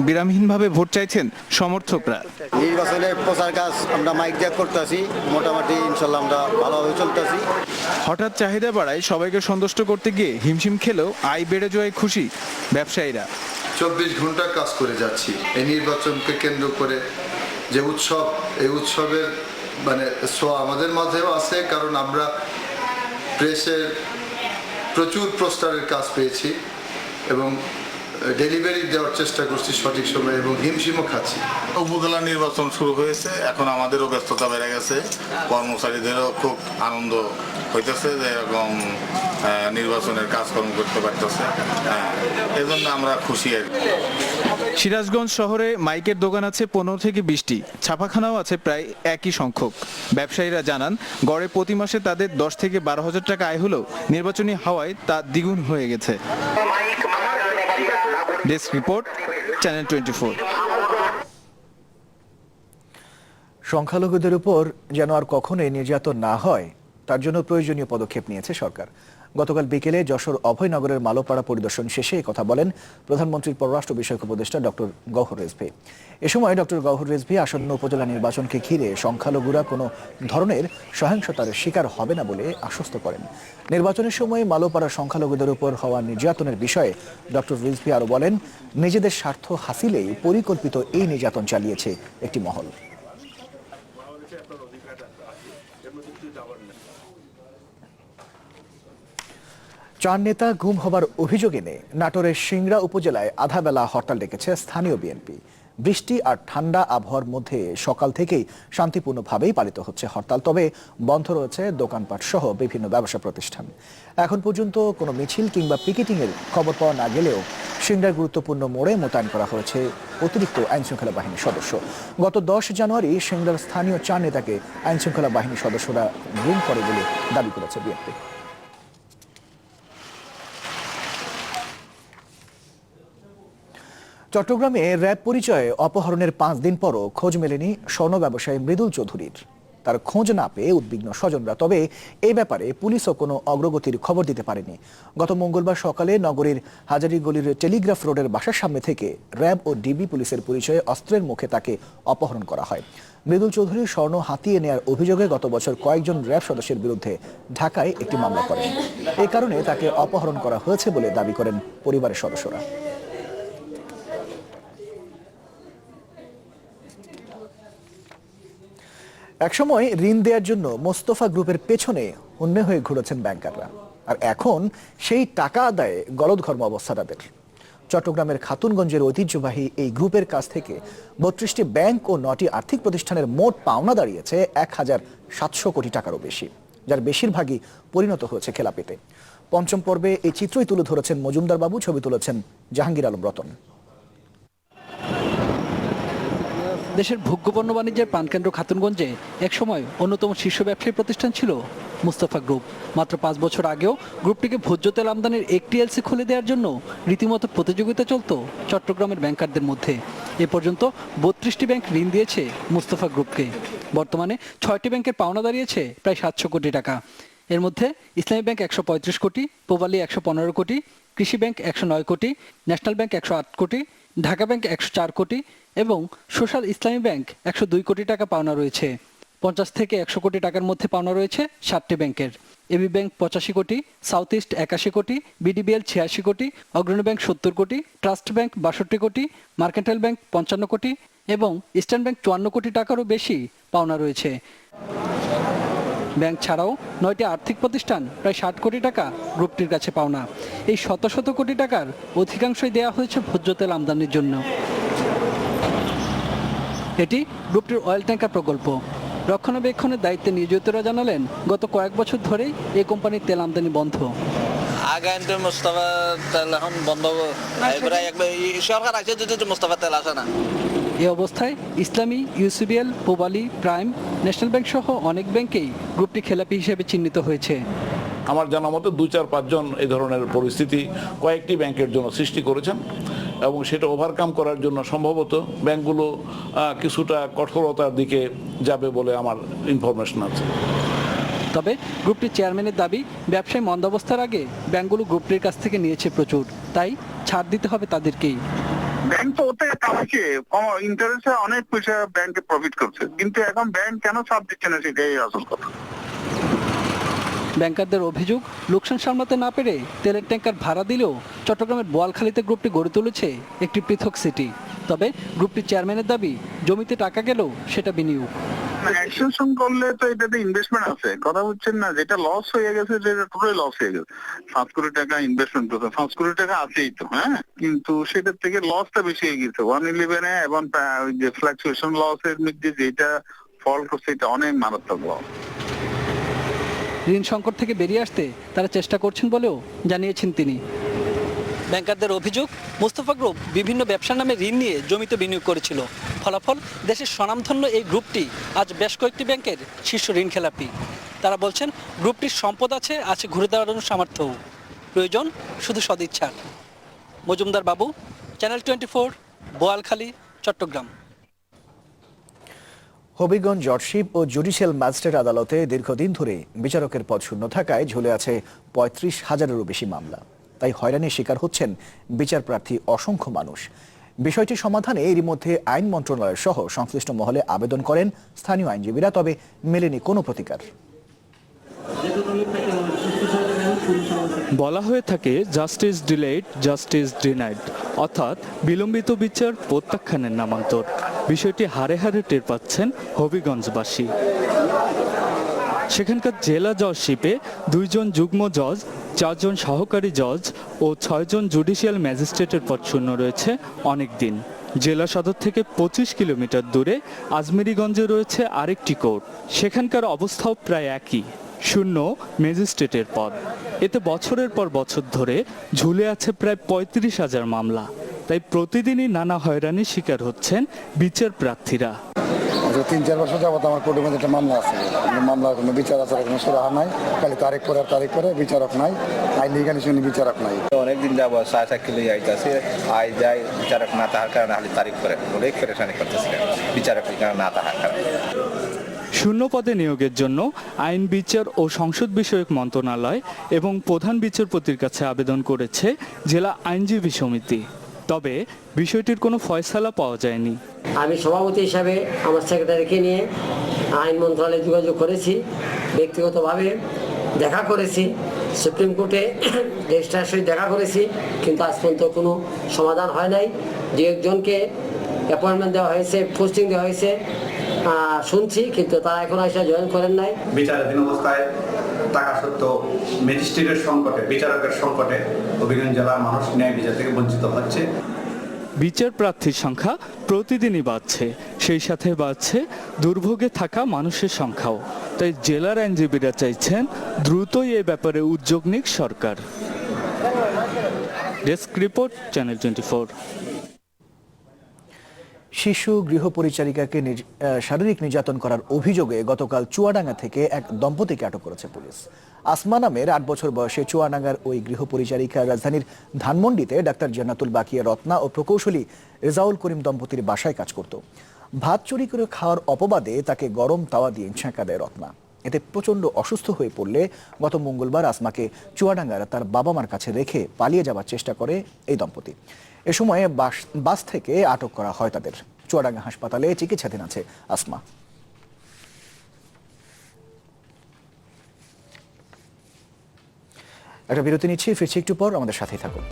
বিরামহীনভাবে vote চাইছেন সমর্থকরা। নির্বাচনের প্রচার কাজ আমরা মাইক দিয়ে করতেছি, মোটামুটি ইনশাল্লাহ আমরা ভালোভাবে চলতেছি। হঠাৎ চাহিদা বাড়ায় সবাইকে সন্তুষ্ট করতে গিয়ে হিমশিম খেলেও আয় বেড়ে যাওয়ায় খুশি ব্যবসায়ীরা। 24 ঘন্টা কাজ করে যাচ্ছি এই নির্বাচনকে কেন্দ্র করে। যে উৎসব, এই উৎসবের ছোঁয়া আমাদের মাঝেও আছে, কারণ আমরা প্রেসের প্রচুর পোস্টারের কাজ পেয়েছি এবং ডেলিভারি দেওয়ার চেষ্টা করছি সঠিক সময়ে এবং হিমশিমও খাচ্ছি। উপজেলা নির্বাচন শুরু হয়েছে, এখন আমাদেরও ব্যস্ততা বেড়ে গেছে, কর্মচারীদেরও খুব আনন্দ হইতেছে যে এরকম নির্বাচনের কাজকর্ম করতে পারতেছে। এজন্য আমরা খুশি আর কি। সিরাজগঞ্জ শহরে মাইকের দোকান আছে 15 থেকে 20টি, ছাপাখানাও আছে প্রায় একই সংখ্যক। ব্যবসায়ীরা জানান গড়ে প্রতি মাসে তাদের 10 থেকে 12 হাজার টাকা আয় হলেও নির্বাচনী হাওয়ায় তা দ্বিগুণ হয়ে গেছে। Desk report, channel 24। সংখ্যালঘুদের উপর যেন আর কখনোই নির্যাতন না হয় তার জন্য প্রয়োজনীয় পদক্ষেপ নিয়েছে সরকার। গতকাল বিকেলে যশোর অভয়নগরের মালোপাড়া পরিদর্শন শেষে কথা বলেন প্রধানমন্ত্রীর পররাষ্ট্র বিষয়ক উপদেষ্টা ডক্টর গওহর রিজভী। এ সময় ডক্টর গওহর রিজভী আসন্ন উপজেলা নির্বাচনকে ঘিরে সংখ্যালঘুরা কোনো ধরনের সহিংসতার শিকার হবে না বলে আশ্বস্ত করেন। নির্বাচনের সময় মালোপাড়া সংখ্যালঘুদের উপর হওয়া নির্যাতনের বিষয়ে ডক্টর রিজভী আরও বলেন, নিজেদের স্বার্থ হাসিলেই পরিকল্পিত এই নির্যাতন চালিয়েছে একটি মহল। চার নেতা গুম হবার অভিযোগ এনে নাটোরের সিংড়া উপজেলায় আধাবেলা হরতাল ডেকেছে স্থানীয় বিএনপি। বৃষ্টি আর ঠান্ডা আবহাওয়ার মধ্যে সকাল থেকেই শান্তিপূর্ণভাবেই পালিত হচ্ছে হরতাল, তবে বন্ধ রয়েছে দোকানপাট সহ বিভিন্ন ব্যবসা প্রতিষ্ঠান। এখন পর্যন্ত কোনো মিছিল কিংবা পিকেটিংয়ের খবর পাওয়া না গেলেও সিংড়ার গুরুত্বপূর্ণ মোড়ে মোতায়েন করা হয়েছে অতিরিক্ত আইনশৃঙ্খলা বাহিনীর সদস্য। গত 10 জানুয়ারি সিংড়ার স্থানীয় চার নেতাকে আইনশৃঙ্খলা বাহিনীর সদস্যরা গুম করে বলে দাবি করেছে বিএনপি। চট্টগ্রামে র্যাব পরিচয়ে অপহরণের 5 দিন পরও খোঁজ মেলেনি স্বর্ণ ব্যবসায়ী মৃদুল চৌধুরীর। তার খোঁজ না পেয়ে উদ্বিগ্ন স্বজনরা, তবে এই ব্যাপারে পুলিশও কোনো অগ্রগতির খবর দিতে পারেনি। গত মঙ্গলবার সকালে নগরীর হাজারীগলির টেলিগ্রাফ রোডের বাসার সামনে থেকে র্যাব ও ডিবি পুলিশের পরিচয়ে অস্ত্রের মুখে তাকে অপহরণ করা হয়। মৃদুল চৌধুরীর স্বর্ণ হাতিয়ে নেয়ার অভিযোগে গত বছর কয়েকজন র্যাব সদস্যের বিরুদ্ধে ঢাকায় একটি মামলা করেন। এই কারণে তাকে অপহরণ করা হয়েছে বলে দাবি করেন পরিবারের সদস্যরা। একসময় ঋণ দেওয়ার জন্য মোস্তফা গ্রুপের পেছনে হন্যে হয়ে ঘুরেছেন ব্যাংকাররা, আর এখন সেই টাকা আদায়ে গলদঘর্ম অবস্থা তাদের। চট্টগ্রামের খাতুনগঞ্জের ঐতিহ্যবাহী এই গ্রুপের কাছ থেকে 32টি ব্যাংক ও 9টি আর্থিক প্রতিষ্ঠানের মোট পাওনা দাঁড়িয়েছে 1700 কোটি টাকারও বেশি, যার বেশিরভাগই পরিণত হয়েছে খেলাপিতে। পঞ্চম পর্বে এই চিত্রই তুলে ধরেছেন মজুমদার বাবু, ছবি তুলেছেন জাহাঙ্গীর আলম রতন। দেশের ভোগ্যপণ্য বাণিজ্যের প্রাণকেন্দ্র খাতুনগঞ্জে একসময় অন্যতম শীর্ষ ব্যবসায়ী প্রতিষ্ঠান ছিল মুস্তাফা গ্রুপ। মাত্র 5 বছর আগেও গ্রুপটিকে ভোজ্য তেল আমদানির একটি এলসি খুলে দেওয়ার জন্য রীতিমতো প্রতিযোগিতা চলত চট্টগ্রামের ব্যাংকারদের মধ্যে। এ পর্যন্ত 32টি ব্যাংক ঋণ দিয়েছে মুস্তাফা গ্রুপকে। বর্তমানে 6টি ব্যাংকের পাওনা দাঁড়িয়েছে প্রায় 700 কোটি টাকা। এর মধ্যে ইসলামী ব্যাংক 135 কোটি, পূবালী 115 কোটি, কৃষি ব্যাংক 109 কোটি, ন্যাশনাল ব্যাংক 108 কোটি, ঢাকা ব্যাংক 104 কোটি এবং সোশ্যাল ইসলামী ব্যাংক 102 কোটি টাকা পাওনা রয়েছে। 50 থেকে 100 কোটি টাকার মধ্যে পাওনা রয়েছে 7টি ব্যাংকের। এবি ব্যাংক 85 কোটি, সাউথ ইস্ট 81 কোটি, বিডিবিএল 86 কোটি, অগ্রণী ব্যাংক 70 কোটি, ট্রাস্ট ব্যাংক 62 কোটি, মার্কেন্টাইল ব্যাংক 55 কোটি এবং ইস্টার্ন ব্যাংক 54 কোটি টাকারও বেশি পাওনা রয়েছে। ব্যাংক ছাড়াও 9টি আর্থিক প্রতিষ্ঠান প্রায় 60 কোটি টাকা গ্রুপটির কাছে পাওনা। এই শত শত কোটি টাকার অধিকাংশই দেওয়া হয়েছে ভোজ্য তেল আমদানির জন্য। এটি গ্রুপটির অয়েল ট্যাঙ্কার প্রকল্প। রক্ষণাবেক্ষণের দায়িত্বে নিয়োজিতরা জানালেন, গত কয়েক বছর ধরেই এই কোম্পানির তেল আমদানি বন্ধ। আগে মুস্তাফা তেল এখন বন্ধ, সরকার আছে যদি মুস্তাফা তেল আসে না। এই অবস্থায় ইসলামী, UCBL, Pubali, prime, national bank সহ অনেক ব্যাংকেই গ্রুপটি খেলাপি হিসেবে চিহ্নিত হয়েছে। আমার জানা মতে 2-4-5 জন এই ধরনের পরিস্থিতি কয়েকটি ব্যাংকের জন্য সৃষ্টি করেছেন এবং সেটা ওভারকাম করার জন্য সম্ভবত ব্যাংকগুলো কিছুটা কঠোরতার দিকে যাবে বলে আমার ইনফরমেশন আছে। তবে গ্রুপটির চেয়ারম্যানের দাবি, ব্যবসায় মন্দাবস্থার আগে ব্যাংকগুলো গ্রুপটির কাছ থেকে নিয়েছে প্রচুর, তাই ছাড় দিতে হবে তাদেরকেই। ব্যাংক তো ওতে কামাচ্ছে, ইন্টারেস্টে অনেক পয়সা ব্যাংকে প্রফিট করছে, কিন্তু এখন ব্যাংক কেন ছাড় দিচ্ছে না সেটাই আসল কথা। ব্যাংকারদের অভিযোগ, লোকসান সামলাতে না পেরে তেলের ট্যাঙ্কার ভাড়া দিলেও চট্টগ্রামের বোয়ালখালীতে গ্রুপটি গড়ে তুলেছে একটি পৃথক সিটি। তবে গ্রুপটির চেয়ারম্যানের দাবি, জমিতে টাকা গেলেও সেটা বিনিয়োগ। এক্সটেনশন করলে তো এটাতে ইনভেস্টমেন্ট আছে, কথা হচ্ছেন না, যেটা লস হয়ে গেছে সেটা টোটালি লস হয়ে গেছে। 5 কোটি টাকা ইনভেস্টমেন্ট করছে, 5 কোটি টাকা আছেই তো, হ্যাঁ, কিন্তু সেটার থেকে লসটা বেশি হয়ে গেছে 111-এ, এবং ওই যে ফ্লাকচুয়েশন লসের মধ্যে যেটা ফল করছে এটা অনেক মারাত্মক লস। ঋণ সংকট থেকে বেরিয়ে আসতে তারা চেষ্টা করছেন বলেও জানিয়েছেন তিনি। ব্যাংকারদের অভিযোগ, মুস্তাফা গ্রুপ বিভিন্ন ব্যবসার নামে ঋণ নিয়ে জমিতে বিনিয়োগ করেছিল। ফলাফল, দেশের স্বনামধন্য এই গ্রুপটি আজ বেশ কয়েকটি ব্যাংকের শীর্ষ ঋণ খেলাপি। তারা বলছেন, গ্রুপটির সম্পদ আছে ঘুরে দাঁড়ানোর সামর্থ্যও, প্রয়োজন শুধু সদিচ্ছার। মজুমদার বাবু, চ্যানেল 24, বোয়ালখালী, চট্টগ্রাম। হবিগঞ্জ জজশিপ ও জুডিশিয়াল ম্যাজিস্ট্রেট আদালতে দীর্ঘদিন ধরে বিচারকের পদ শূন্য থাকায় ঝুলে আছে 35,000-এরও বেশি মামলা। তাই হয়রানির শিকার হচ্ছেন বিচারপ্রার্থী অসংখ্য মানুষ। বিষয়টি সমাধানে এরই মধ্যে আইন মন্ত্রণালয় সহ সংশ্লিষ্ট মহলে আবেদন করেন স্থানীয় আইনজীবীরা, তবে মেলেনি কোনো প্রতিকার। বলা হয়ে থাকে জাস্টিস ডিলেড জাস্টিস ডিনাইড, অর্থাৎ বিলম্বিত বিচার প্রত্যাখ্যানের নামান্তর। বিষয়টি হাড়ে হাড়ে টের পাচ্ছেন হবিগঞ্জবাসী। সেখানকার জেলা জজশিপে 2 জন যুগ্ম জজ, 4 জন সহকারী জজ ও 6 জন জুডিশিয়াল ম্যাজিস্ট্রেটের পদ শূন্য রয়েছে অনেক দিন। জেলা সদর থেকে 25 কিলোমিটার দূরে আজমেরীগঞ্জে রয়েছে আরেকটি কোর্ট, সেখানকার অবস্থাও প্রায় একই, শূন্য ম্যাজিস্ট্রেটের পদ। এতে বছরের পর বছর ধরে ঝুলে আছে প্রায় 35,000 মামলা। তাই প্রতিদিনই নানা হয়রানির শিকার হচ্ছেন বিচার প্রার্থীরা। 3-4 বছর যাবত আমার কোর্টের মধ্যে একটা মামলা আছে, মামলার কোনো বিচার আচার কোনো সুরাহা নাই, খালি তারিখ পরে বিচারক নাই, আইন লিগালি শুনি বিচারক নাই। অনেকদিন যাবো সাইকেলে আইতাছে, আই যাই বিচারক না তাহার কারণে খালি তারিখ করে অনেক পেরেশানি করতেছিলেন বিচারক না তাহার কারণে। শূন্য পদে নিয়োগের জন্য আইন বিচার ও সংসদ বিষয়ক মন্ত্রণালয় এবং প্রধান বিচারপতির কাছে আবেদন করেছে জেলা আইনজীবী সমিতি। তবে বিষয়টির কোনো ফয়সালা পাওয়া যায়নি। আমি সভাপতি হিসাবে আমার সেক্রেটারিকে নিয়ে আইন মন্ত্রণালয়ে যোগাযোগ করেছি, ব্যক্তিগতভাবে দেখা করেছি, সুপ্রিম কোর্টে রেজিস্ট্রারের সহিত দেখা করেছি, কিন্তু আজ পর্যন্ত কোনো সমাধান হয় নাই। যে একজনকে অ্যাপয়েন্টমেন্ট দেওয়া হয়েছে, পোস্টিং দেওয়া হয়েছে শুনছি, কিন্তু তারা এখন এসে জয়েন করেন নাই। বিচারাধীন অবস্থায় টাকা সত্ত্বেও ম্যাজিস্ট্রেটের সংকটে, বিচারকের সংকটে হবিগঞ্জ জেলার মানুষ ন্যায় বিচার থেকে বঞ্চিত হচ্ছে। বিচার প্রার্থীর সংখ্যা প্রতিদিনই বাড়ছে, সেই সাথে বাড়ছে দুর্ভোগে থাকা মানুষের সংখ্যাও। তাই জেলার আইনজীবীরা চাইছেন দ্রুতই এ ব্যাপারে উদ্যোগ নিক সরকার। Desk report, channel 24। শিশু গৃহপরিচারিকাকে শারীরিক নির্যাতন করার অভিযোগে গতকাল চুয়াডাঙ্গা থেকে এক দম্পতিকে আটক করেছে পুলিশ। আসমা নামের 8 বছর বয়সে চুয়াডাঙ্গার ওই গৃহপরিচারিকা রাজধানীর ধানমন্ডিতে ডাক্তার জান্নাতুল বাকিয়া রত্না ও প্রকৌশলী রেজাউল করিম দম্পতির বাসায় কাজ করত। ভাত চুরি করে খাওয়ার অপবাদে তাকে গরম তাওয়া দিয়ে ছ্যাঁকা দেয় রত্না। এতে প্রচণ্ড অসুস্থ হয়ে পড়লে গত মঙ্গলবার আসমাকে চুয়াডাঙ্গার তার বাবা মার কাছে রেখে পালিয়ে যাওয়ার চেষ্টা করে এই দম্পতি। এ সময় বাস থেকে আটক করা হয় তাদের। চুয়াডাঙ্গা হাসপাতালে চিকিৎসাধীন আছে আসমা। একটা বিরতি নিচ্ছি, ফিরছি একটু পর, আমাদের সাথেই থাকুন।